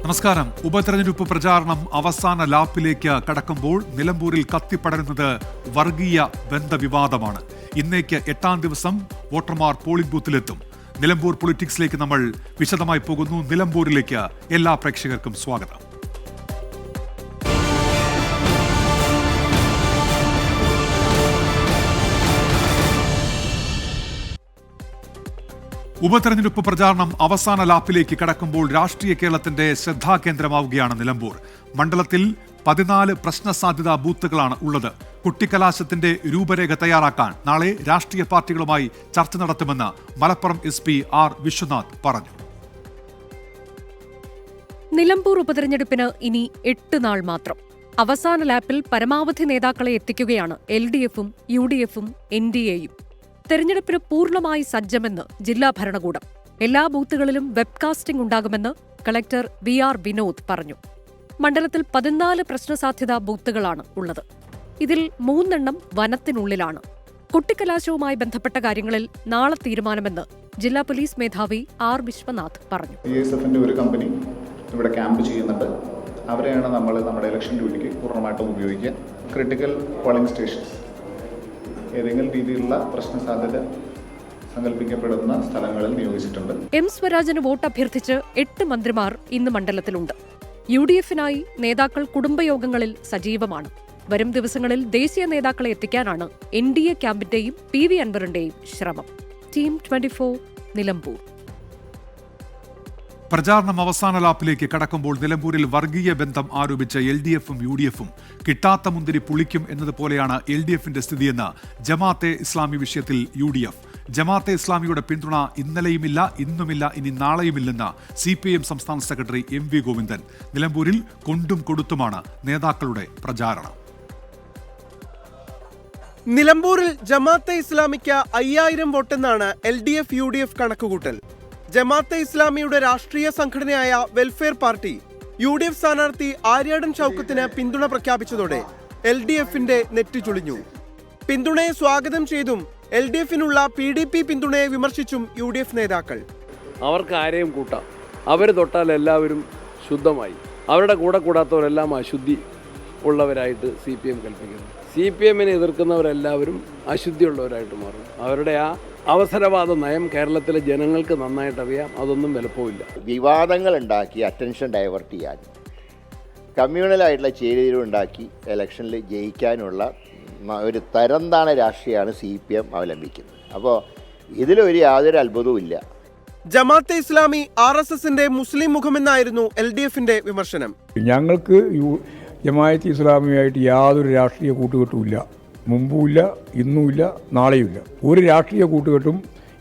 നമസ്കാരം. ഉപതെരഞ്ഞെടുപ്പ് പ്രചാരണം അവസാന ലാപ്പിലേക്ക് കടക്കുമ്പോൾ നിലമ്പൂരിൽ കത്തിപ്പടരുന്നത് വർഗീയ ബന്ധവിവാദമാണ്. ഇന്നേക്ക് 8ാം ദിവസം വോട്ടർമാർ പോളിംഗ് ബൂത്തിലെത്തും. നിലമ്പൂർ പൊളിറ്റിക്സിലേക്ക് നമ്മൾ വിശദമായി പോകുന്നു. നിലമ്പൂരിലേക്ക് എല്ലാ പ്രേക്ഷകർക്കും സ്വാഗതം. ഉപതെരഞ്ഞെടുപ്പ് പ്രചാരണം അവസാന ലാപ്പിലേക്ക് കടക്കുമ്പോൾ രാഷ്ട്രീയ കേരളത്തിന്റെ ശ്രദ്ധാകേന്ദ്രമാവുകയാണ് നിലമ്പൂർ. മണ്ഡലത്തിൽ 14 പ്രശ്നസാധ്യതാ ബൂത്തുകളാണ് ഉള്ളത്. കുട്ടിക്കലാശത്തിന്റെ രൂപരേഖ തയ്യാറാക്കാൻ നാളെ രാഷ്ട്രീയ പാർട്ടികളുമായി ചർച്ച നടത്തുമെന്ന് മലപ്പുറം SP R വിശ്വനാഥ് പറഞ്ഞു. നിലമ്പൂർ ഉപതെരഞ്ഞെടുപ്പിന് ഇനി 8 നാൾ മാത്രം. അവസാന ലാപ്പിൽ പരമാവധി നേതാക്കളെ എത്തിക്കുകയാണ് LDF-ഉം UDF-ഉം NDA-യും. തെരഞ്ഞെടുപ്പിന് പൂർണ്ണമായി സജ്ജമെന്ന് ജില്ലാ ഭരണകൂടം. എല്ലാ ബൂത്തുകളിലും വെബ്കാസ്റ്റിംഗ് ഉണ്ടാകുമെന്ന് കളക്ടർ VR വിനോദ് പറഞ്ഞു. മണ്ഡലത്തിൽ 14 പ്രശ്നസാധ്യതാ ബൂത്തുകളാണ് ഉള്ളത്. ഇതിൽ 3 വനത്തിനുള്ളിലാണ്. കുട്ടിക്കലാശവുമായി ബന്ധപ്പെട്ട കാര്യങ്ങളിൽ നാളെ തീരുമാനമെന്ന് ജില്ലാ പോലീസ് മേധാവി R വിശ്വനാഥ് പറഞ്ഞു. BSFന്റെ ഒരു കമ്പനി ഇവിടെ ക്യാമ്പ് ചെയ്യുന്നുണ്ട്. അവരെയാണ് നമ്മൾ നമ്മുടെ ഇലക്ഷൻ ഡ്യൂട്ടിക്ക് പൂർണ്ണമായിട്ടും ഉപയോഗിക്കുക. ക്രിട്ടിക്കൽ പോളിംഗ് സ്റ്റേഷൻസ് ഏതെങ്കിലും രീതിയിലുള്ള പ്രശ്നസാധ്യത സങ്കല്പിക്കപ്പെടുന്ന സ്ഥലങ്ങളിൽ നിയോഗിച്ചിട്ടുണ്ട്. M സ്വരാജിന് വോട്ട് അഭ്യർത്ഥിച്ച് 8 മന്ത്രിമാർ ഇന്ന് മണ്ഡലത്തിലുണ്ട്. UDF-നായി നേതാക്കൾ കുടുംബയോഗങ്ങളിൽ സജീവമാണ്. വരും ദിവസങ്ങളിൽ ദേശീയ നേതാക്കളെ എത്തിക്കാനാണ് NDA ക്യാമ്പിന്റെയും PV അൻവറിന്റെയും ശ്രമം. ടീം 24 നിലമ്പൂർ. പ്രചാരണം അവസാന ലാപ്പിലേക്ക് കടക്കുമ്പോൾ നിലമ്പൂരിൽ വർഗീയ ബന്ധം ആരോപിച്ച് LDF-ഉം UDF-ഉം കിട്ടാത്ത മുന്തിരി പുളിക്കും എന്നതുപോലെയാണ് LDF-ന്റെ സ്ഥിതിയെന്ന് ജമാഅത്തെ ഇസ്ലാമി വിഷയത്തിൽ UDF. ജമാഅത്തെ ഇസ്ലാമിയുടെ പിന്തുണ ഇന്നലെയുമില്ല, ഇന്നുമില്ല, ഇനി നാളെയുമില്ലെന്ന് CPIM സംസ്ഥാന സെക്രട്ടറി MV ഗോവിന്ദൻ. നിലമ്പൂരിൽ കൊണ്ടും കൊടുത്തുമാണ് നേതാക്കളുടെ പ്രചാരണം. നിലമ്പൂരിൽ ജമാഅത്തെ ഇസ്ലാമിക്ക് 5000 വോട്ടെന്നാണ് LDF UDF കണക്കുകൂട്ടൽ. ജമാഅത്തെ ഇസ്ലാമിയുടെ രാഷ്ട്രീയ സംഘടനയായ വെൽഫെയർ പാർട്ടി UDF സ്ഥാനാർത്ഥി ആര്യാടൻ ഷൗക്കത്തിന് പിന്തുണ പ്രഖ്യാപിച്ചതോടെ LDF-ന്റെ നെറ്റി ചുളിഞ്ഞു. പിന്തുണയെ സ്വാഗതം ചെയ്തും LDF-നുള്ള PDP പിന്തുണയെ വിമർശിച്ചും UDF നേതാക്കൾ. അവർക്ക് ആരെയും കൂട്ടാം, അവർ തൊട്ടാൽ എല്ലാവരും ശുദ്ധമായി, അവരുടെ കൂടെ കൂടാത്തവരെല്ലാം അശുദ്ധി ഉള്ളവരായിട്ട് CPM കൽപ്പിക്കുന്നു. CPM-നെ എതിർക്കുന്നവരെല്ലാവരും അശുദ്ധിയുള്ളവരായിട്ട് മാറും. അവരുടെ ആ അവസരവാദ നയം കേരളത്തിലെ ജനങ്ങൾക്ക് നന്നായിട്ട് അറിയാം. അതൊന്നും വിലപ്പോവില്ല. വിവാദങ്ങൾ ഉണ്ടാക്കി അറ്റൻഷൻ ഡൈവേർട്ട് ചെയ്യാൻ, കമ്മ്യൂണലായിട്ടുള്ള ചേരിതിരിവുണ്ടാക്കി ഇലക്ഷനിൽ ജയിക്കാനുള്ള ഒരു തരംതാണ രാഷ്ട്രീയമാണ് CPM അവലംബിക്കുന്നത്. അപ്പോൾ ഇതിലൊരു യാതൊരു അത്ഭുതവും ഇല്ല. ജമാഅത്തെ ഇസ്ലാമി RSSന്റെ മുസ്ലിം മുഖമെന്നായിരുന്നു LDF-ന്റെ വിമർശനം. ഞങ്ങൾക്ക് ജമാഅത്തെ ഇസ്ലാമിയായിട്ട് യാതൊരു രാഷ്ട്രീയ കൂട്ടുകെട്ടുമില്ല. മുമ്പുമില്ല, ഇന്നുമില്ല, നാളെയുമില്ല. ഒരു രാഷ്ട്രീയ കൂട്ടുകെട്ടും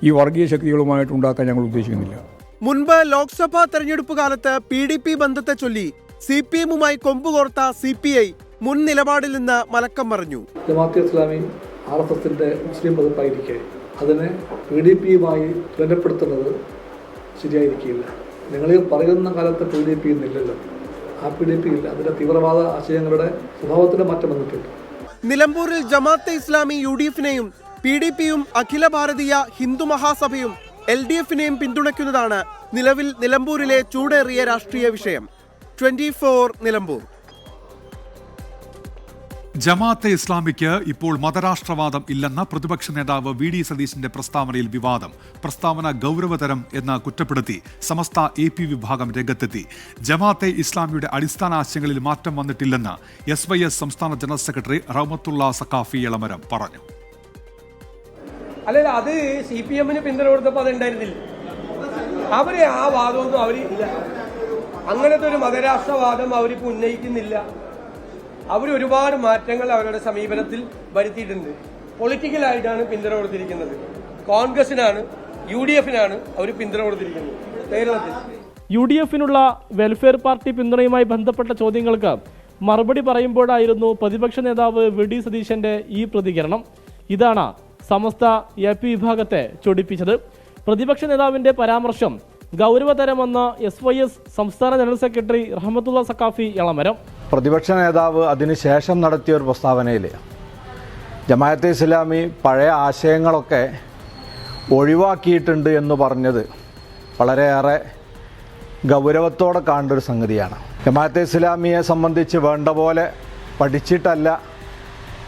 ഈ വർഗീയ ശക്തികളുമായിട്ട് ഉണ്ടാക്കാൻ ഞങ്ങൾ ഉദ്ദേശിക്കുന്നില്ല. മുൻപ് ലോക്സഭാ തെരഞ്ഞെടുപ്പ് കാലത്ത് PDP ബന്ധത്തെ ചൊല്ലി CPM-മായി കൊമ്പുകോർത്ത CPI മുൻ നിലപാടിൽ നിന്ന് മലക്കം മറിഞ്ഞു. ജമാഅത്തെ ഇസ്ലാമി RSSന്റെ മുസ്ലിം പതിപ്പായിരിക്കെ അതിനെ PDP-യുമായി ബന്ധപ്പെടുത്തുന്നത് ശരിയായിരിക്കില്ല. നിങ്ങൾ പറയുന്ന കാലത്ത് PDP ഇന്നില്ലല്ലോ. ആ PDP ഇല്ല. അതിന്റെ തീവ്രവാദ ആശയങ്ങളുടെ സ്വഭാവത്തിന് മാറ്റം വന്നിട്ടുണ്ട്. നിലമ്പൂരിൽ ജമാഅത്തെ ഇസ്ലാമി UDF-നെയും PDP-യും അഖില ഭാരതീയ ഹിന്ദു മഹാസഭയും LDF-നെയും പിന്തുണയ്ക്കുന്നതാണ് നിലവിൽ നിലമ്പൂരിലെ ചൂടേറിയ രാഷ്ട്രീയ വിഷയം. 24 നിലമ്പൂർ. ജമാഅത്തെ ഇസ്ലാമിക്ക് ഇപ്പോൾ മതരാഷ്ട്രവാദം ഇല്ലെന്ന പ്രതിപക്ഷ നേതാവ് VD സതീശന്റെ പ്രസ്താവനയിൽ വിവാദം. പ്രസ്താവന ഗൗരവതരം എന്ന് കുറ്റപ്പെടുത്തി സമസ്ത AP വിഭാഗം രംഗത്തെത്തി. ജമാഅത്തെ ഇസ്ലാമിയുടെ അടിസ്ഥാന ആശയങ്ങളിൽ മാറ്റം വന്നിട്ടില്ലെന്ന് SYS സംസ്ഥാന ജനറൽ സെക്രട്ടറി റഹ്മത്തുള്ള സഖാഫി എളമരം പറഞ്ഞു. അല്ലല്ല, അത് CPM-ന് പിന്തുണ കൊടുത്തപ്പോൾ അതുണ്ടായിരുന്നില്ല. അവര് ആ വാദമൊന്നും അവരില്ല. അങ്ങനത്തെ ഒരു മതരാഷ്ട്രവാദം അവരിപ്പോൾ ഉന്നയിക്കുന്നില്ല. അവർ ഒരുപാട് മാറ്റങ്ങൾ അവരുടെ സമീപനത്തിൽ വരുത്തിയിട്ടുണ്ട്. പൊളിറ്റിക്കലായിട്ടാണ് പിന്തുണ കൊടുത്തിരിക്കുന്നത്. കോൺഗ്രസിനാണ്, UDF-നാണ് അവർ പിന്തുണ കൊടുത്തിരിക്കുന്നത്. കേരളത്തിൽ UDF-നുള്ള വെൽഫെയർ പാർട്ടി പിന്തുണയുമായി ബന്ധപ്പെട്ട ചോദ്യങ്ങൾക്ക് മറുപടി പറയുമ്പോഴായിരുന്നു പ്രതിപക്ഷ നേതാവ് VD സതീശന്റെ ഈ പ്രതികരണം. ഇതാണ് സമസ്ത AP വിഭാഗത്തെ ചൊടിപ്പിച്ചത്. പ്രതിപക്ഷ നേതാവിന്റെ പരാമർശം ഗൗരവതരമെന്ന് SYS സംസ്ഥാന ജനറൽ സെക്രട്ടറി റഹ്മത്തുള്ള സഖാഫി എളമരം. പ്രതിപക്ഷ നേതാവ് അതിനുശേഷം നടത്തിയ ഒരു പ്രസ്താവനയിൽ ജമാഅത്തെ ഇസ്ലാമി പഴയ ആശയങ്ങളൊക്കെ ഒഴിവാക്കിയിട്ടുണ്ട് എന്ന് പറഞ്ഞത് വളരെയേറെ ഗൗരവത്തോടെ കാണേണ്ട ഒരു സംഗതിയാണ്. ജമാഅത്തെ ഇസ്ലാമിയെ സംബന്ധിച്ച് വേണ്ട പോലെ പഠിച്ചിട്ടല്ല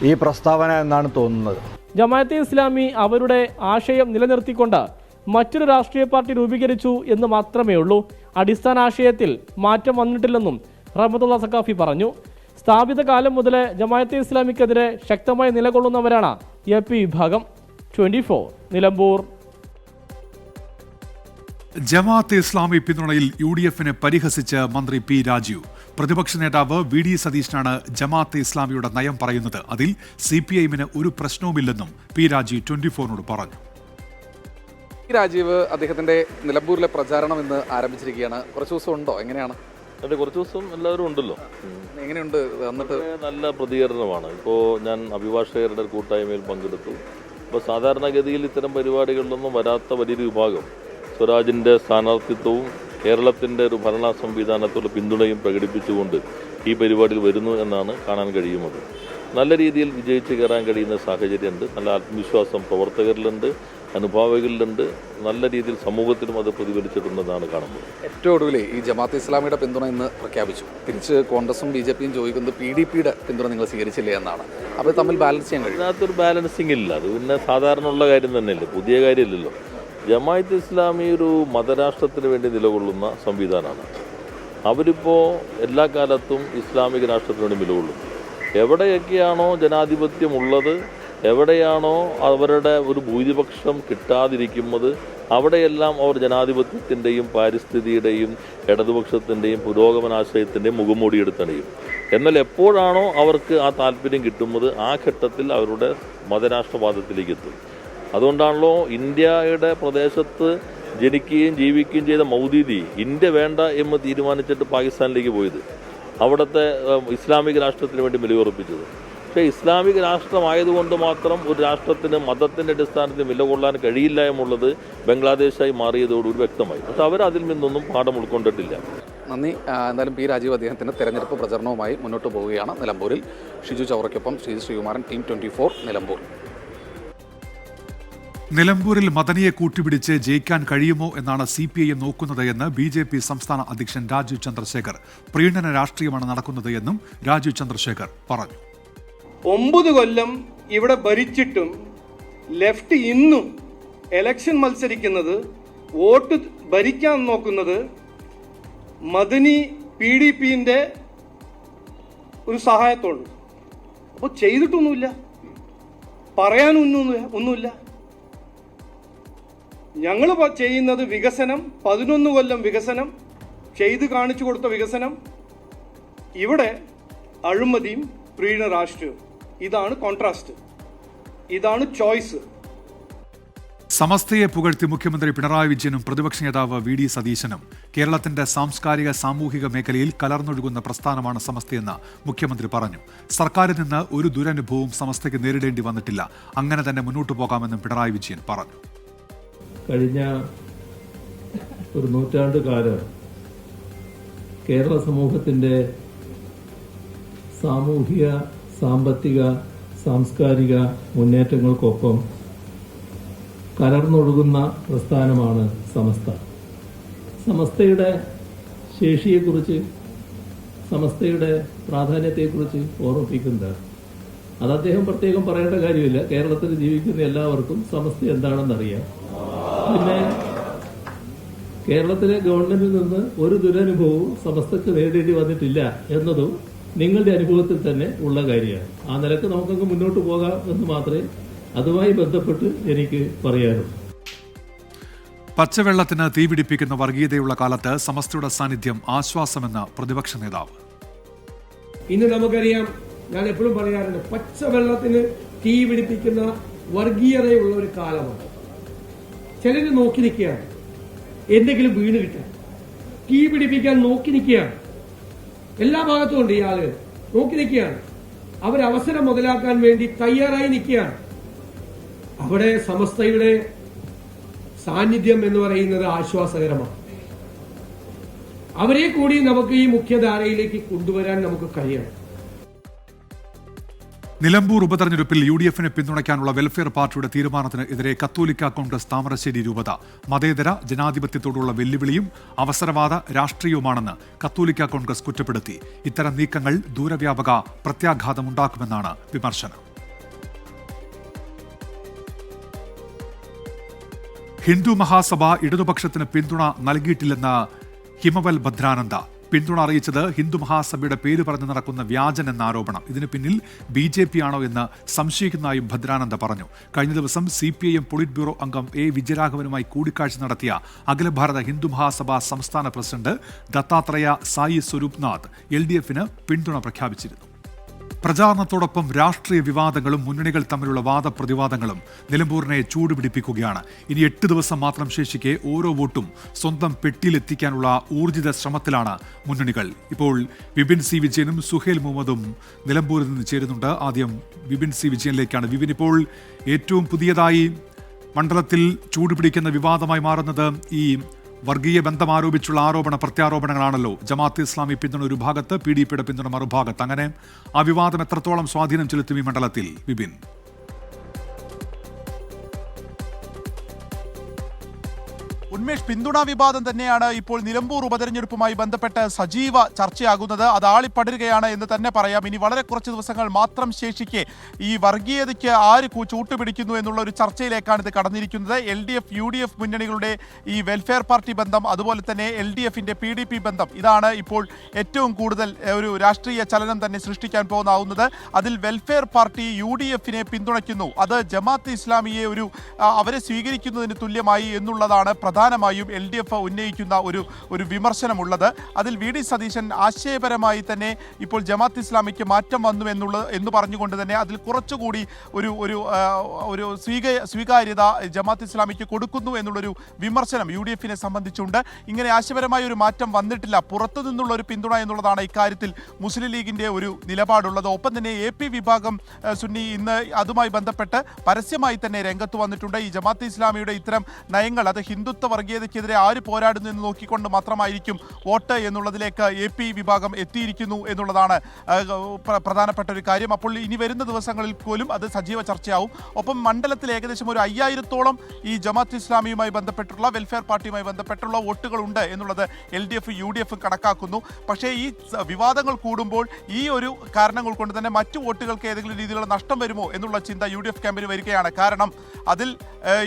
ഈ പ്രസ്താവന എന്നാണ് തോന്നുന്നത്. ജമാഅത്തെ ഇസ്ലാമി അവരുടെ ആശയം നിലനിർത്തിക്കൊണ്ട് മറ്റൊരു രാഷ്ട്രീയ പാർട്ടി രൂപീകരിച്ചു എന്ന് മാത്രമേ ഉള്ളൂ. അടിസ്ഥാന ആശയത്തിൽ മാറ്റം വന്നിട്ടില്ലെന്നും റഹ്മത്തുള്ള സഖാഫി പറഞ്ഞു. സ്ഥാപിത കാലം മുതൽ ജമാഅത്തെ ഇസ്ലാമിക്കെതിരെ ശക്തമായി നിലകൊള്ളുന്നവരാണ് AP വിഭാഗം. 24 നിലമ്പൂർ. ജമാഅത്തെ ഇസ്ലാമി പിന്തുണയിൽ UDFനെ പരിഹസിച്ച് മന്ത്രി P. രാജീവ്. പ്രതിപക്ഷ നേതാവ് VD സതീശനാണ് ജമാഅത്തെ ഇസ്ലാമിയുടെ നയം പറയുന്നത്. അതിൽ CPIഎമ്മിന് ഒരു പ്രശ്നവുമില്ലെന്നും P. രാജീവ് 24നോട് പറഞ്ഞു. രാജീവ് അദ്ദേഹത്തിന്റെ നിലമ്പൂരിലെ പ്രചാരണം ഇന്ന് ആരംഭിച്ചിരിക്കുകയാണ്. കുറച്ച് ദിവസം ഉണ്ടോ? എങ്ങനെയാണ്? അതെ, കുറച്ച് ദിവസം എല്ലാവരും ഉണ്ടല്ലോ. എങ്ങനെയുണ്ട്? എന്നിട്ട് നല്ല പ്രതികരണമാണ്. ഇപ്പോൾ ഞാൻ അഭിഭാഷകരുടെ കൂട്ടായ്മയിൽ പങ്കെടുത്തു. ഇപ്പോൾ സാധാരണഗതിയിൽ ഇത്തരം പരിപാടികളിലൊന്നും വരാത്ത വലിയൊരു വിഭാഗം സ്വരാജിൻ്റെ സ്ഥാനാർത്ഥിത്വവും കേരളത്തിൻ്റെ ഒരു ഭരണ സംവിധാനത്തോട് പിന്തുണയും പ്രകടിപ്പിച്ചുകൊണ്ട് ഈ പരിപാടിയിൽ വരുന്നു എന്നാണ് കാണാൻ കഴിയുന്നത്. നല്ല രീതിയിൽ വിജയിച്ച് കയറാൻ കഴിയുന്ന സാഹചര്യമുണ്ട്. നല്ല ആത്മവിശ്വാസം പ്രവർത്തകരിലുണ്ട്, അനുഭാവികളിലുണ്ട്. നല്ല രീതിയിൽ സമൂഹത്തിലും അത് പ്രതിഫലിച്ചിട്ടുണ്ടെന്നാണ് കാണുന്നത്. ഏറ്റവും ഒടുവിൽ ഈ ജമാഅത്തെ ഇസ്ലാമിയുടെ പിന്തുണ ഇന്ന് പ്രഖ്യാപിച്ചു. തിരിച്ച് കോൺഗ്രസും BJPയും ചോദിക്കുന്നത് PDPയുടെ പിന്തുണ നിങ്ങൾ സ്വീകരിച്ചില്ലേ എന്നാണ്. അപ്പോൾ തമ്മിൽ ബാലൻസ് ചെയ്യാൻ കഴിയും? അതിനകത്തൊരു ബാലൻസിങ് ഇല്ല. അത് പിന്നെ സാധാരണ ഉള്ള കാര്യം തന്നെയല്ലേ, പുതിയ കാര്യമില്ലല്ലോ. ജമാഅത്തെ ഇസ്ലാമി ഒരു മതരാഷ്ട്രത്തിന് വേണ്ടി നിലകൊള്ളുന്ന സംവിധാനമാണ്. അവരിപ്പോൾ എല്ലാ കാലത്തും ഇസ്ലാമിക രാഷ്ട്രത്തിന് വേണ്ടി നിലകൊള്ളും. എവിടെയൊക്കെയാണോ ജനാധിപത്യമുള്ളത്, എവിടെയാണോ അവരുടെ ഒരു ഭൂരിപക്ഷം കിട്ടാതിരിക്കുന്നത്, അവിടെയെല്ലാം അവർ ജനാധിപത്യത്തിൻ്റെയും പാരിസ്ഥിതിയുടെയും ഇടതുപക്ഷത്തിൻ്റെയും പുരോഗമനാശയത്തിൻ്റെയും മുഖംമൂടിയെടുത്തണിയും. എന്നാൽ എപ്പോഴാണോ അവർക്ക് ആ താല്പര്യം കിട്ടുന്നത്, ആ ഘട്ടത്തിൽ അവരുടെ മതരാഷ്ട്രവാദത്തിലേക്ക് എത്തും. അതുകൊണ്ടാണല്ലോ ഇന്ത്യയുടെ പ്രദേശത്ത് ജനിക്കുകയും ജീവിക്കുകയും ചെയ്ത മൗദൂദി ഇന്ത്യ വേണ്ട എന്ന് തീരുമാനിച്ചിട്ട് പാകിസ്ഥാനിലേക്ക് പോയത്, അവിടുത്തെ ഇസ്ലാമിക രാഷ്ട്രത്തിന് വേണ്ടി നിലയുറപ്പിച്ചത്. പക്ഷേ ഇസ്ലാമിക രാഷ്ട്രമായതുകൊണ്ട് മാത്രം ഒരു രാഷ്ട്രത്തിന് മതത്തിൻ്റെ അടിസ്ഥാനത്തിൽ നിലകൊള്ളാൻ കഴിയില്ല എന്നുള്ളത് ബംഗ്ലാദേശായി മാറിയതോടുകൂടി വ്യക്തമായി. പക്ഷെ അവർ അതിൽ നിന്നൊന്നും പാഠം ഉൾക്കൊണ്ടിട്ടില്ല. നന്ദി. എന്തായാലും P. രാജീവ് അദ്ദേഹത്തിൻ്റെ തെരഞ്ഞെടുപ്പ് പ്രചരണവുമായി മുന്നോട്ട് പോവുകയാണ്. നിലമ്പൂരിൽ ഷിജു ചൗറയ്ക്കൊപ്പം ശ്രീകുമാരൻ, ടീം 24 നിലമ്പൂർ. നിലമ്പൂരിൽ മദനിയെ കൂട്ടുപിടിച്ച് ജയിക്കാൻ കഴിയുമോ എന്നാണ് CPIഎം നോക്കുന്നത് എന്ന് BJP സംസ്ഥാന അധ്യക്ഷൻ രാജീവ് ചന്ദ്രശേഖർ. പ്രീണന രാഷ്ട്രീയമാണ് നടക്കുന്നത് എന്നും രാജീവ് ചന്ദ്രശേഖർ പറഞ്ഞു. 9 കൊല്ലം ഇവിടെ ഭരിച്ചിട്ടും ലെഫ്റ്റ് ഇന്നും എലക്ഷൻ മത്സരിക്കുന്നത്, വോട്ട് ഭരിക്കാൻ നോക്കുന്നത് മദനി PDPന്റെ ഒരു സഹായത്തോട്. അപ്പോൾ ചെയ്തിട്ടൊന്നുമില്ല, പറയാനൊന്നുമില്ല. ഞങ്ങൾ ചെയ്യുന്നത് വികസനം, 11 കൊല്ലം വികസനം ചെയ്ത് കാണിച്ചു കൊടുത്ത വികസനം. ഇവിടെ അഴിമതിയും പ്രീണ രാഷ്ട്രീയവും. ഇതാണ് കോൺട്രാസ്റ്റ്, ഇതാണ് ചോയ്സ്. സമസ്തയെ പുകഴ്ത്തി മുഖ്യമന്ത്രി പിണറായി വിജയനും പ്രതിപക്ഷ നേതാവ് VD സതീശനും. കേരളത്തിന്റെ സാംസ്കാരിക സാമൂഹിക മേഖലയിൽ കലർന്നൊഴുകുന്ന പ്രസ്ഥാനമാണ് സമസ്തയെന്ന് മുഖ്യമന്ത്രി പറഞ്ഞു. സർക്കാരിൽ നിന്ന് ഒരു ദുരനുഭവവും സമസ്തയ്ക്ക് നേരിടേണ്ടി വന്നിട്ടില്ല. അങ്ങനെ തന്നെ മുന്നോട്ടു പോകാമെന്നും പിണറായി വിജയൻ പറഞ്ഞു. കഴിഞ്ഞ ഒരു നൂറ്റാണ്ട് കാലം കേരള സമൂഹത്തിൻ്റെ സാമൂഹിക, സാമ്പത്തിക, സാംസ്കാരിക മുന്നേറ്റങ്ങൾക്കൊപ്പം കലർന്നൊഴുകുന്ന പ്രസ്ഥാനമാണ് സമസ്ത. സമസ്തയുടെ ശേഷിയെക്കുറിച്ച്, സമസ്തയുടെ പ്രാധാന്യത്തെക്കുറിച്ച് ഓർമ്മിപ്പിക്കുന്നത് അത് അദ്ദേഹം പ്രത്യേകം പറയേണ്ട കാര്യമില്ല. കേരളത്തിൽ ജീവിക്കുന്ന എല്ലാവർക്കും സമസ്ത എന്താണെന്നറിയാം. പിന്നെ കേരളത്തിലെ ഗവൺമെന്റിൽ നിന്ന് ഒരു ദുരനുഭവവും സമസ്തക്ക് നേരിടേണ്ടി വന്നിട്ടില്ല എന്നതും നിങ്ങളുടെ അനുഭവത്തിൽ തന്നെ ഉള്ള കാര്യമാണ്. ആ നിലക്ക് നമുക്കങ്ങ് മുന്നോട്ട് പോകാം എന്ന് മാത്രമേ അതുമായി ബന്ധപ്പെട്ട് എനിക്ക് പറയാനുള്ളൂ. പച്ചവെള്ളത്തിന് തീപിടിപ്പിക്കുന്ന വർഗീയതയുള്ള കാലത്ത് സമസ്തയുടെ സാന്നിധ്യം ആശ്വാസമെന്ന് പ്രതിപക്ഷ നേതാവ്. ഇന്ന് നമുക്കറിയാം, ഞാൻ എപ്പോഴും പറയാറുണ്ട്, പച്ചവെള്ളത്തിന് തീ പിടിപ്പിക്കുന്ന വർഗീയതയുള്ള ഒരു കാലമാണ്. ചിലര് നോക്കി നിൽക്കുകയാണ്, എന്തെങ്കിലും വീണ് കിട്ടാൻ, തീ പിടിപ്പിക്കാൻ നോക്കി നിൽക്കുകയാണ്. എല്ലാ ഭാഗത്തും ഉണ്ട് ഈ ആളുകൾ നോക്കി നിൽക്കുകയാണ്. അവരവസരം മുതലാക്കാൻ വേണ്ടി തയ്യാറായി നിൽക്കുകയാണ്. അവിടെ സമസ്തയുടെ സാന്നിധ്യം എന്ന് പറയുന്നത് ആശ്വാസകരമാണ്. അവരെ കൂടി നമുക്ക് ഈ മുഖ്യധാരയിലേക്ക് കൊണ്ടുവരാൻ നമുക്ക് കഴിയണം. നിലമ്പൂർ ഉപതെരഞ്ഞെടുപ്പിൽ UDF-നെ പിന്തുണയ്ക്കാനുള്ള വെൽഫെയർ പാർട്ടിയുടെ തീരുമാനത്തിന് എതിരെ കത്തോലിക്ക കോൺഗ്രസ് താമരശ്ശേരി രൂപത മതേതര ജനാധിപത്യത്തോടുള്ള വെല്ലുവിളിയും അവസരവാദ രാഷ്ട്രീയവുമാണെന്ന് കത്തോലിക്ക കോൺഗ്രസ് കുറ്റപ്പെടുത്തി. ഇത്തരം നീക്കങ്ങൾ ദൂരവ്യാപക പ്രത്യാഘാതമുണ്ടാക്കുമെന്നാണ് വിമർശനം. ഹിന്ദു മഹാസഭ ഇടതുപക്ഷത്തിന് പിന്തുണ നൽകിയിട്ടില്ലെന്ന് ഹിമവൽ ഭദ്രാനന്ദ. പിന്തുണ അറിയിച്ചത് ഹിന്ദു മഹാസഭയുടെ പേര് പറഞ്ഞു നടക്കുന്ന വ്യാജൻ എന്ന ആരോപണം. ഇതിന് പിന്നിൽ BJP ആണോ എന്ന് സംശയിക്കുന്നതായും ഭദ്രാനന്ദ പറഞ്ഞു. കഴിഞ്ഞ ദിവസം CPIM പൊളിറ്റ് ബ്യൂറോ അംഗം A. വിജയരാഘവനുമായി കൂടിക്കാഴ്ച നടത്തിയ അഖില ഭാരത ഹിന്ദു മഹാസഭ സംസ്ഥാന പ്രസിഡന്റ് ദത്താത്രേയ സായി സ്വരൂപ്നാഥ് LDF-ന് പിന്തുണ പ്രഖ്യാപിച്ചിരുന്നു. പ്രചാരണത്തോടൊപ്പം രാഷ്ട്രീയ വിവാദങ്ങളും മുന്നണികൾ തമ്മിലുള്ള വാദപ്രതിവാദങ്ങളും നിലമ്പൂരിനെ ചൂടുപിടിപ്പിക്കുകയാണ്. ഇനി 8 ദിവസം മാത്രം ശേഷിക്കെ ഓരോ വോട്ടും സ്വന്തം പെട്ടിയിലെത്തിക്കാനുള്ള ഊർജിത ശ്രമത്തിലാണ് മുന്നണികൾ. ഇപ്പോൾ വിപിൻ C. വിജയനും സുഹേൽ മുഹമ്മദും നിലമ്പൂരിൽ നിന്ന് ചേരുന്നുണ്ട്. ആദ്യം വിപിൻ C. വിജയനിലേക്കാണ്. വിപിൻ, ഇപ്പോൾ ഏറ്റവും പുതിയതായി മണ്ഡലത്തിൽ ചൂടുപിടിക്കുന്ന വിവാദമായി മാറുന്നത് ഈ വർഗീയ ബന്ധം ആരോപിച്ചുള്ള ആരോപണ പ്രത്യാരോപണങ്ങളാണല്ലോ. ജമാഅത്തെ ഇസ്ലാമി പിന്തുണ ഒരു ഭാഗത്ത്, PDPയുടെ പിന്തുണ മറുഭാഗത്ത്. അങ്ങനെ ആ വിവാദം എത്രത്തോളം സ്വാധീനം ചെലുത്തും ഈ മണ്ഡലത്തിൽ, വിപിൻ? ഉന്മേഷ്, പിന്തുണാ വിവാദം തന്നെയാണ് ഇപ്പോൾ നിലമ്പൂർ ഉപതെരഞ്ഞെടുപ്പുമായി ബന്ധപ്പെട്ട് സജീവ ചർച്ചയാകുന്നത്. അത് ആളിപ്പടരുകയാണ് എന്ന് തന്നെ പറയാം. ഇനി വളരെ കുറച്ച് ദിവസങ്ങൾ മാത്രം ശേഷിക്കെ ഈ വർഗീയതയ്ക്ക് ആര് ചൂട്ടുപിടിക്കുന്നു എന്നുള്ള ഒരു ചർച്ചയിലേക്കാണ് ഇത് കടന്നിരിക്കുന്നത്. LDF UDF മുന്നണികളുടെ ഈ വെൽഫെയർ പാർട്ടി ബന്ധം, അതുപോലെ തന്നെ LDF-ന്റെ PDP ബന്ധം, ഇതാണ് ഇപ്പോൾ ഏറ്റവും കൂടുതൽ ഒരു രാഷ്ട്രീയ ചലനം തന്നെ സൃഷ്ടിക്കാൻ പോകുന്നത്. അതിൽ വെൽഫെയർ പാർട്ടി UDF-നെ പിന്തുണയ്ക്കുന്നു, അത് ജമാഅത്തെ ഇസ്ലാമിയെ അവരെ സ്വീകരിക്കുന്നതിന് തുല്യമായി എന്നുള്ളതാണ് പ്രധാനമായും LDF ഉന്നയിക്കുന്ന ഒരു വിമർശനമുള്ളത്. അതിൽ VD സതീശൻ ആശയപരമായി തന്നെ ഇപ്പോൾ ജമാഅത്ത് ഇസ്ലാമിക്ക് മാറ്റം വന്നു എന്ന് പറഞ്ഞുകൊണ്ട് തന്നെ അതിൽ കുറച്ചുകൂടി ഒരു സ്വീകാര്യത ജമാഅത്ത് ഇസ്ലാമിക്ക് കൊടുക്കുന്നു എന്നുള്ളൊരു വിമർശനം UDF-നെ സംബന്ധിച്ചുണ്ട്. ഇങ്ങനെ ആശയപരമായ ഒരു മാറ്റം വന്നിട്ടില്ല, പുറത്തു നിന്നുള്ള ഒരു പിന്തുണ എന്നുള്ളതാണ് ഇക്കാര്യത്തിൽ മുസ്ലിം ലീഗിന്റെ ഒരു നിലപാടുള്ളത്. ഒപ്പം തന്നെ AP വിഭാഗം സുന്നി ഇന്ന് അതുമായി ബന്ധപ്പെട്ട് പരസ്യമായി തന്നെ രംഗത്ത് വന്നിട്ടുണ്ട്. ഈ ജമാഅത്തെ ഇസ്ലാമിയുടെ ഇത്തരം നയങ്ങൾ അത് ഹിന്ദുത്വ വർഗീയതയ്ക്കെതിരെ ആര് പോരാടുന്നു എന്ന് നോക്കിക്കൊണ്ട് മാത്രമായിരിക്കും വോട്ട് എന്നുള്ളതിലേക്ക് AP വിഭാഗം എത്തിയിരിക്കുന്നു എന്നുള്ളതാണ് പ്രധാനപ്പെട്ട ഒരു കാര്യം. അപ്പോൾ ഇനി വരുന്ന ദിവസങ്ങളിൽ പോലും അത് സജീവ ചർച്ചയാവും. ഒപ്പം മണ്ഡലത്തിൽ ഏകദേശം ഒരു 5000-ഓളം ഈ ജമാഅത്ത് ഇസ്ലാമിയുമായി ബന്ധപ്പെട്ടുള്ള വെൽഫെയർ പാർട്ടിയുമായി ബന്ധപ്പെട്ടുള്ള വോട്ടുകളുണ്ട് എന്നുള്ളത് LDF UDF കണക്കാക്കുന്നു. പക്ഷേ ഈ വിവാദങ്ങൾ കൂടുമ്പോൾ ഈ ഒരു കാരണങ്ങൾ കൊണ്ട് തന്നെ മറ്റു വോട്ടുകൾക്ക് ഏതെങ്കിലും രീതിയിലുള്ള നഷ്ടം വരുമോ എന്നുള്ള ചിന്ത UDF ക്യാമ്പിന് വരികയാണ്. കാരണം അതിൽ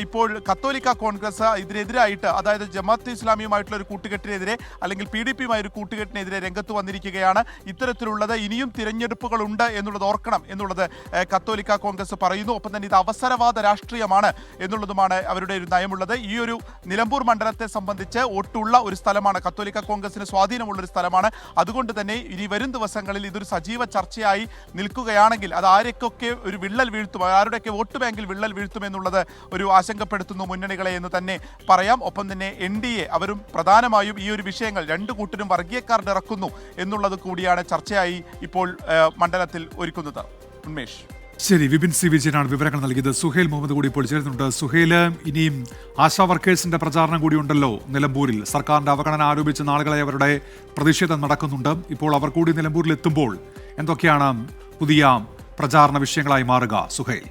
ഇപ്പോൾ കത്തോലിക്ക കോൺഗ്രസ് ഇതിനെതിരായിട്ട്, അതായത് ജമാഅത്തെ ഇസ്ലാമിയുമായിട്ടുള്ള ഒരു കൂട്ടുകെട്ടിനെതിരെ അല്ലെങ്കിൽ PDP-യുമായ ഒരു കൂട്ടുകെട്ടിനെതിരെ രംഗത്ത് വന്നിരിക്കുകയാണ്. ഇത്തരത്തിലുള്ളത് ഇനിയും തിരഞ്ഞെടുപ്പുകളുണ്ട് എന്നുള്ളത് ഓർക്കണം എന്നുള്ളത് കത്തോലിക്ക കോൺഗ്രസ് പറയുന്നു. ഒപ്പം തന്നെ ഇത് അവസരവാദ രാഷ്ട്രീയമാണ് എന്നുള്ളതുമാണ് അവരുടെ ഒരു നയമുള്ളത്. ഈ ഒരു നിലമ്പൂർ മണ്ഡലത്തെ സംബന്ധിച്ച് വോട്ടുള്ള ഒരു സ്ഥലമാണ്, കത്തോലിക്ക കോൺഗ്രസിന് സ്വാധീനമുള്ളൊരു സ്ഥലമാണ്. അതുകൊണ്ട് തന്നെ ഇനി വരും ദിവസങ്ങളിൽ ഇതൊരു സജീവ ചർച്ചയായി നിൽക്കുകയാണെങ്കിൽ അത് ആരൊക്കെ ഒരു വിള്ളൽ വീഴ്ത്തും, ആരുടെയൊക്കെ വോട്ട് ബാങ്കിൽ വിള്ളൽ വീഴ്ത്തും എന്നുള്ളത് ഒരു ആശങ്കപ്പെടുത്തുന്നു മുന്നണികളെ എന്ന് തന്നെ പറയാം. ഒപ്പം തന്നെ NDA അവരും പ്രധാനമായും ഈ ഒരു വിഷയങ്ങൾ രണ്ടു കൂട്ടരും വർഗീയ കാർഡ് ഇറക്കുന്നു എന്നുള്ളത് കൂടിയാണ് ചർച്ചയായി ഇപ്പോൾ മണ്ഡലത്തിൽ ഒരുക്കുന്നത്. ഉന്മേഷ്, ശരി, വിപിൻ C. വിജയനാണ് വിവരങ്ങൾ നൽകിയത്. സുഹേൽ മുഹമ്മദ് കൂടി ഇപ്പോൾ ചേരുന്നുണ്ട്. സുഹേൽ, ഇനിയും ആശാ വർക്കേഴ്സിന്റെ പ്രചാരണം കൂടി ഉണ്ടല്ലോ നിലമ്പൂരിൽ. സർക്കാരിന്റെ അവഗണന ആരോപിച്ച് നാളുകളായി അവരുടെ പ്രതിഷേധം നടക്കുന്നുണ്ട്. ഇപ്പോൾ അവർ കൂടി നിലമ്പൂരിൽ എത്തുമ്പോൾ എന്തൊക്കെയാണ് പുതിയ പ്രചാരണ വിഷയങ്ങളായി മാറുക, സുഹേൽ?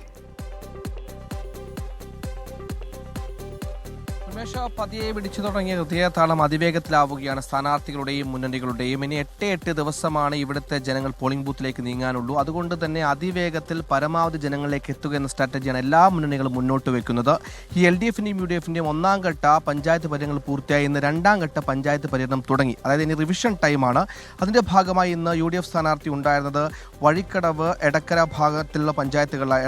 പതിയെ പിടിച്ചു തുടങ്ങിയ ഹൃദയതാളം അതിവേഗത്തിലാവുകയാണ് സ്ഥാനാർത്ഥികളുടെയും മുന്നണികളുടെയും. ഇനി 8 ദിവസമാണ് ഇവിടുത്തെ ജനങ്ങൾ പോളിംഗ് ബൂത്തിലേക്ക് നീങ്ങാനുള്ളൂ. അതുകൊണ്ട് തന്നെ അതിവേഗത്തിൽ പരമാവധി ജനങ്ങളിലേക്ക് എത്തുക എന്ന സ്ട്രാറ്റജിയാണ് എല്ലാ മുന്നണികളും മുന്നോട്ട് വെക്കുന്നത്. ഈ LDF-ന്റെയും UDF-ന്റെയും 1ാം ഘട്ട പഞ്ചായത്ത് പര്യടനങ്ങൾ പൂർത്തിയായി. ഇന്ന് 2ാം ഘട്ട പഞ്ചായത്ത് പര്യടനം തുടങ്ങി. അതായത് ഇനി റിവിഷൻ ടൈമാണ്. അതിന്റെ ഭാഗമായി ഇന്ന് UDF സ്ഥാനാർത്ഥി ഉണ്ടായിരുന്നത് വഴിക്കടവ്, എടക്കര ഭാഗത്തുള്ള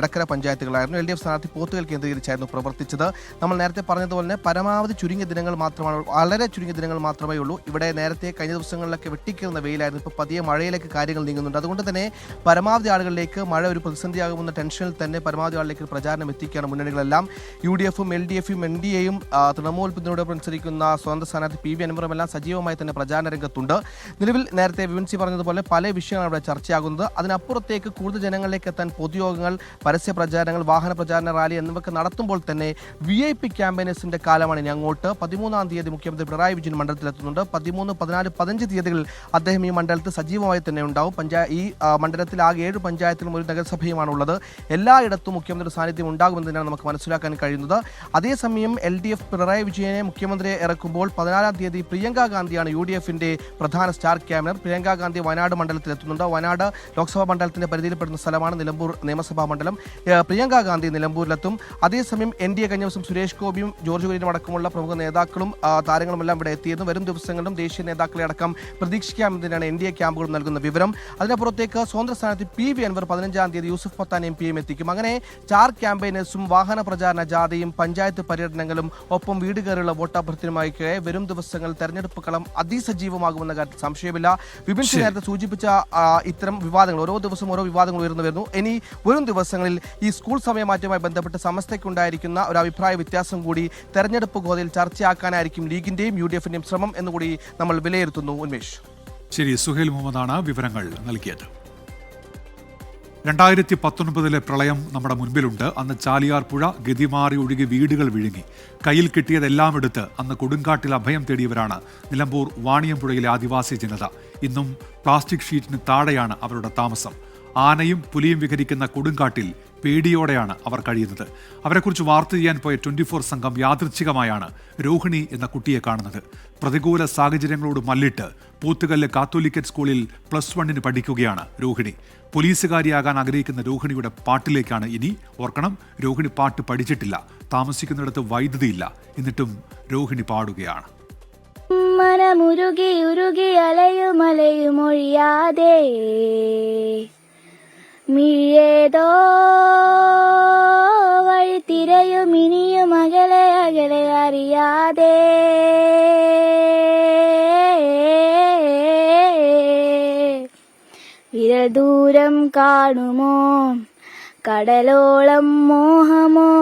എടക്കര പഞ്ചായത്തുകളായിരുന്നു. LDF സ്ഥാനാർത്ഥി പോത്തുകൽ കേന്ദ്രീകരിച്ചായിരുന്നു പ്രവർത്തിച്ചത്. നമ്മൾ നേരത്തെ പറഞ്ഞതുപോലെ പരമാവധി ചുരുങ്ങിയ ദിനങ്ങൾ മാത്രമാണ്, വളരെ ചുരുങ്ങിയ ദിനങ്ങൾ മാത്രമേ ഉള്ളൂ. ഇവിടെ നേരത്തെ കഴിഞ്ഞ ദിവസങ്ങളിലൊക്കെ വെട്ടിക്കയറുന്ന വെയിലായിരുന്നു. ഇപ്പോൾ പതിയെ മഴയിലേക്ക് കാര്യങ്ങൾ നീങ്ങുന്നുണ്ട്. അതുകൊണ്ട് തന്നെ പരമാവധി ആളുകളിലേക്ക്, മഴ ഒരു പ്രതിസന്ധിയാകുമെന്ന ടെൻഷനിൽ തന്നെ പരമാവധി ആളുകളിലേക്ക് പ്രചാരണം എത്തിക്കുകയാണ് മുന്നണികളെല്ലാം. UDF-ഉം LDF-ഉം NDA-യും തൃണമൂൽ പിന്തുണയോടെ മത്സരിക്കുന്ന സ്വതന്ത്ര സ്ഥാനാർത്ഥി PV അൻവറും എല്ലാം സജീവമായി തന്നെ പ്രചാരണ രംഗത്തുണ്ട്. നിലവിൽ നേരത്തെ വിപിൻ C. പറഞ്ഞതുപോലെ പല വിഷയങ്ങളാണ് ഇവിടെ ചർച്ചയാകുന്നത്. അതിനപ്പുറത്തേക്ക് കൂടുതൽ ജനങ്ങളിലേക്ക് എത്താൻ പൊതുയോഗങ്ങൾ, പരസ്യ പ്രചാരണങ്ങൾ, വാഹന പ്രചാരണ റാലി എന്നിവയൊക്കെ നടത്തുമ്പോൾ തന്നെ VIP ക്യാമ്പയിനേഴ്സിന്റെ കാലമാണ് ഇനി അങ്ങോട്ട്. 13-ാം തീയതി മുഖ്യമന്ത്രി പിണറായി വിജയൻ മണ്ഡലത്തിലെത്തുന്നുണ്ട്. 13, 14, 15 തീയതികളിൽ അദ്ദേഹം ഈ മണ്ഡലത്തിൽ സജീവമായി തന്നെ ഉണ്ടാവും. ഈ മണ്ഡലത്തിൽ ആകെ 7 പഞ്ചായത്തിലും ഒരു നഗരസഭയുമാണുള്ളത്. എല്ലായിടത്തും മുഖ്യമന്ത്രി സാന്നിധ്യം ഉണ്ടാകുമെന്ന് തന്നെയാണ് നമുക്ക് മനസ്സിലാക്കാൻ കഴിയുന്നത്. അതേസമയം LDF പിണറായി വിജയനെ മുഖ്യമന്ത്രിയെ ഇറക്കുമ്പോൾ 14-ാം തീയതി പ്രിയങ്ക ഗാന്ധിയാണ് UDFന്റെ പ്രധാന സ്റ്റാർ ക്യാമ്പയിനർ. പ്രിയങ്ക ഗാന്ധി വയനാട് മണ്ഡലത്തിലെത്തുന്നുണ്ട്. വയനാട് ലോക്സഭാ മണ്ഡലത്തിന്റെ പരിധിയിൽപ്പെടുന്ന സ്ഥലമാണ് നിലമ്പൂർ നിയമസഭാ മണ്ഡലം. പ്രിയങ്ക ഗാന്ധി നിലമ്പൂരിലെത്തും. അതേസമയം NDA കഴിഞ്ഞ ദിവസം സുരേഷ് ഗോപിയും ജോർജ് കുര്യനും അടക്കമുള്ള പ്രമുഖ നേതാക്കളും താരങ്ങളുമെല്ലാം ഇവിടെ എത്തിയതും വരും ദിവസങ്ങളിലും ദേശീയ നേതാക്കളെ അടക്കം പ്രതീക്ഷിക്കാമെന്നതിനാണ് NDA ക്യാമ്പുകൾ നൽകുന്ന വിവരം. അതിനപ്പുറത്തേക്ക് സ്വതന്ത്ര സ്ഥാനാർത്ഥി PV അൻവർ 15-ാം തീയതി യൂസഫ് പത്താൻ MPയും എത്തിക്കും. അങ്ങനെ സ്റ്റാർ ക്യാമ്പയിനേഴ്സും വാഹന പ്രചാരണ ജാഥയും പഞ്ചായത്ത് പര്യടനങ്ങളും ഒപ്പം വീട് കയറിയുള്ള വോട്ടഭ്യർത്ഥനയുമായി വരും ദിവസങ്ങളിൽ തെരഞ്ഞെടുപ്പ് കളം അതിസജീവമാകുമെന്ന കാര്യത്തിൽ സംശയമില്ല. വിപിൻ സിംഗ് നേരത്തെ സൂചിപ്പിച്ച ഇത്തരം വിവാദങ്ങൾ ഓരോ ദിവസവും ഓരോ വിവാദങ്ങൾ ഉയർന്നു വരുന്നു. ഇനി വരും ദിവസങ്ങളിൽ ഈ സ്കൂൾ സമയമാറ്റവുമായി ബന്ധപ്പെട്ട് സമസ്തയ്ക്കുണ്ടായിരിക്കുന്ന ഒരു അഭിപ്രായ വ്യത്യാസം കൂടി തെരഞ്ഞെടുപ്പ് ഗോതയിൽ ചർച്ചയാക്കാനായിരിക്കും ലീഗിന്റെയും UDFന്റെയും ശ്രമം എന്നുകൂടി നമ്മൾ വിലയിരുത്തുന്നു. ഉന്മേഷ്. ശരി, സുഹേൽ മുഹമ്മദാണ് വിവരങ്ങൾ നൽകിയത്. 2019 പ്രളയം നമ്മുടെ മുൻപിലുണ്ട്. അന്ന് ചാലിയാർ പുഴ ഗതിമാറി ഒഴുകി വീടുകൾ വിഴുങ്ങി. കയ്യിൽ കിട്ടിയതെല്ലാം എടുത്ത് അന്ന് കൊടുങ്കാട്ടിൽ അഭയം തേടിയവരാണ് നിലമ്പൂർ വാണിയംപുഴയിലെ ആദിവാസി ജനത. ഇന്നും പ്ലാസ്റ്റിക് ഷീറ്റിന് താഴെയാണ് അവരുടെ താമസം. ആനയും പുലിയും വിഹരിക്കുന്ന കൊടുങ്കാട്ടിൽ പേടിയോടെയാണ് അവർ കഴിയുന്നത്. അവരെക്കുറിച്ച് വാർത്ത ചെയ്യാൻ പോയ 24 സംഘം യാദൃച്ഛികമായാണ് രോഹിണി എന്ന കുട്ടിയെ കാണുന്നത്. പ്രതികൂല സാഹചര്യങ്ങളോട് മല്ലിട്ട് പൂത്തുകല്ല് കാത്തോലിക്കറ്റ് സ്കൂളിൽ +1 പഠിക്കുകയാണ് രോഹിണി. പോലീസുകാരിയാകാൻ ആഗ്രഹിക്കുന്ന രോഹിണിയുടെ പാട്ടിലേക്കാണ് ഇനി. ഓർക്കണം, രോഹിണി പാട്ട് പഠിച്ചിട്ടില്ല. താമസിക്കുന്നിടത്ത് വൈദ്യുതിയില്ല. എന്നിട്ടും രോഹിണി പാടുകയാണ്. മനമുരുകി ഉരുകി അലയുമലയുമൊഴിയാതെ മിഴിയേതോ വഴി തിരയും ഇനിയും അകലെ അകലെ അറിയാതെ വിരൽ ദൂരം കാണുമോ കടലോളം മോഹമോ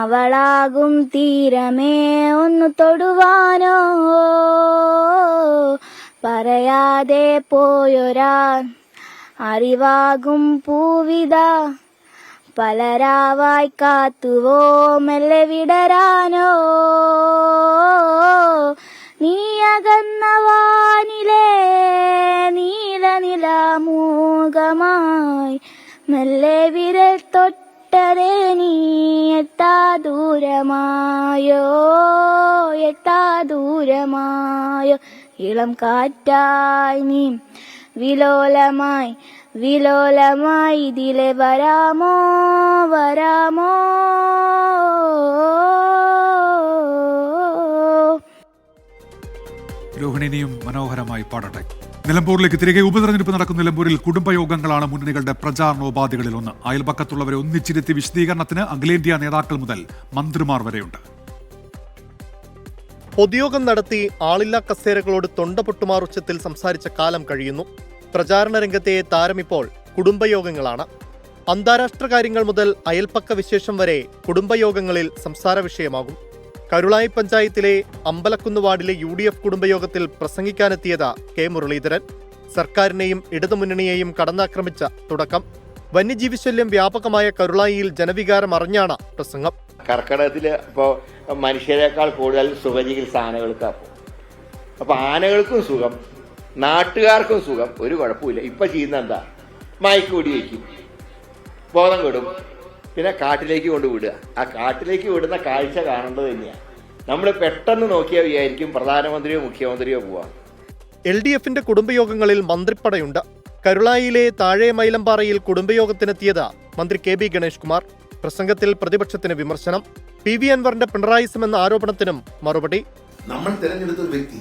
അവളാകും തീരമേ ഒന്നു തൊടുവാനോ പറയാതെ പോയൊരാ അറിവാകും പൂവിത പലരാവായി കാത്തുവോ മെല്ലെ വിടരാനോ നീ അകന്ന വാനിലെ നീലനിലാമൂകമായി മെല്ലെ വിരൽ തൊട്ടതേ നീ എത്താ ദൂരമായോ ഇളം കാറ്റായി നീ വിലോലമായി ഇതിലെ വരാമോ രോഹിണിനിയും മനോഹരമായി പാടട്ടെ. നിലമ്പൂരിലേക്ക് തിരികെ. ഉപതെരഞ്ഞെടുപ്പ് നടക്കുന്ന നിലമ്പൂരിൽ കുടുംബയോഗങ്ങളാണ് മുന്നണികളുടെ പ്രചാരണോപാധികളിൽ ഒന്ന്. അയൽപക്കത്തുള്ളവരെ ഒന്നിച്ചിരുത്തി വിശദീകരണത്തിന് അഖിലേന്ത്യാ നേതാക്കൾ മുതൽ മന്ത്രിമാർ വരെയുണ്ട്. പൊതുയോഗം നടത്തി ആളില്ലാ കസേരകളോട് തൊണ്ട പൊട്ടുമാർ ഉച്ചത്തിൽ സംസാരിച്ച കാലം കഴിയുന്നു. പ്രചാരണ രംഗത്തെ താരമിപ്പോൾ കുടുംബയോഗങ്ങളാണ്. അന്താരാഷ്ട്ര കാര്യങ്ങൾ മുതൽ അയൽപ്പക്ക വിശേഷം വരെ കുടുംബയോഗങ്ങളിൽ സംസാര വിഷയമാകും. കരുളായി പഞ്ചായത്തിലെ അമ്പലക്കുന്ന് വാർഡിലെ UDF കുടുംബയോഗത്തിൽ പ്രസംഗിക്കാനെത്തിയത് K. മുരളീധരൻ. സർക്കാരിനെയും ഇടതുമുന്നണിയെയും കടന്നാക്രമിച്ച തുടക്കം. വന്യജീവിശല്യം വ്യാപകമായ കരുളായിയിൽ ജനവികാരം അറിഞ്ഞാണ് പ്രസംഗം. കർക്കിടകത്തിൽ ഇപ്പോൾ മനുഷ്യരെക്കാൾ കൂടുതൽ സുഖചികിത്സ ആനകൾക്കാണ്. അപ്പോൾ ആനകൾക്കും സുഖം, നാട്ടുകാർക്കും സുഖം, ഒരു കുഴപ്പമില്ല. ഇപ്പം ചെയ്യുന്ന എന്താ, മയക്കുകൂടി വയ്ക്കും, ബോധം കെടും, പിന്നെ കാട്ടിലേക്ക് കൊണ്ട് വിടുക. ആ കാട്ടിലേക്ക് വിടുന്ന കാഴ്ച കാണേണ്ടത് തന്നെയാണ്. നമ്മൾ പെട്ടെന്ന് നോക്കിയാൽ വിചാരിക്കും പ്രധാനമന്ത്രിയോ മുഖ്യമന്ത്രിയോ പോവാം. LDFന്റെ കുടുംബയോഗങ്ങളിൽ മന്ത്രിപ്പടയുണ്ട്. കരുളായിയിലെ താഴെ മൈലമ്പാറയിൽ കുടുംബയോഗത്തിനെത്തിയത് മന്ത്രി KB ഗണേഷ് കുമാർ. പ്രസംഗത്തിൽ പ്രതിപക്ഷത്തിന് വിമർശനം. PV അൻവറിന്റെ പിണറായിസം എന്ന ആരോപണത്തിനും മറുപടി. നമ്മൾ തിരഞ്ഞെടുത്ത ഒരു വ്യക്തി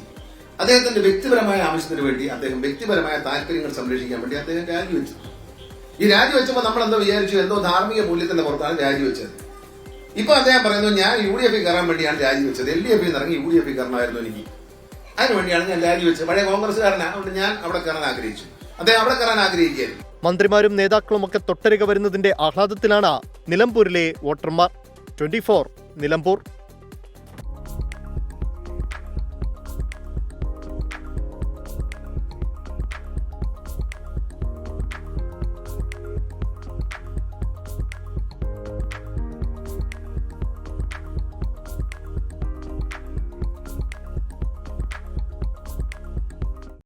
അദ്ദേഹത്തിന്റെ വ്യക്തിപരമായ ആവശ്യത്തിന് വേണ്ടി, അദ്ദേഹം വ്യക്തിപരമായ താല്പര്യങ്ങൾ സംരക്ഷിക്കാൻ വേണ്ടി അദ്ദേഹം രാജിവെച്ചു. ഈ രാജിവെച്ചപ്പോൾ നമ്മൾ എന്തോ വിചാരിച്ചു, എന്തോ ധാർമ്മിക മൂല്യത്തിന്റെ പുറത്താണ് രാജിവെച്ചത്. ഇപ്പൊ അദ്ദേഹം പറയുന്നു, ഞാൻ UDF കയറാൻ വേണ്ടിയാണ് രാജിവെച്ചത്, LDF ഇറങ്ങി UDF കയറണമായിരുന്നു എനിക്ക്, അതിനുവേണ്ടിയാണ് ഞാൻ രാജിവെച്ചത്. പഴയ കോൺഗ്രസ്സുകാരനാണ്, അതുകൊണ്ട് ഞാൻ അവിടെ കയറാൻ ആഗ്രഹിച്ചു, അദ്ദേഹം അവിടെ കയറാൻ ആഗ്രഹിക്കുകയായിരുന്നു. മന്ത്രിമാരും നേതാക്കളുമൊക്കെ തൊട്ടരിക വരുന്നതിന്റെ ആഹ്ലാദത്തിലാണ് നിലമ്പൂരിലെ വോട്ടർമാർ. 24 നിലമ്പൂർ.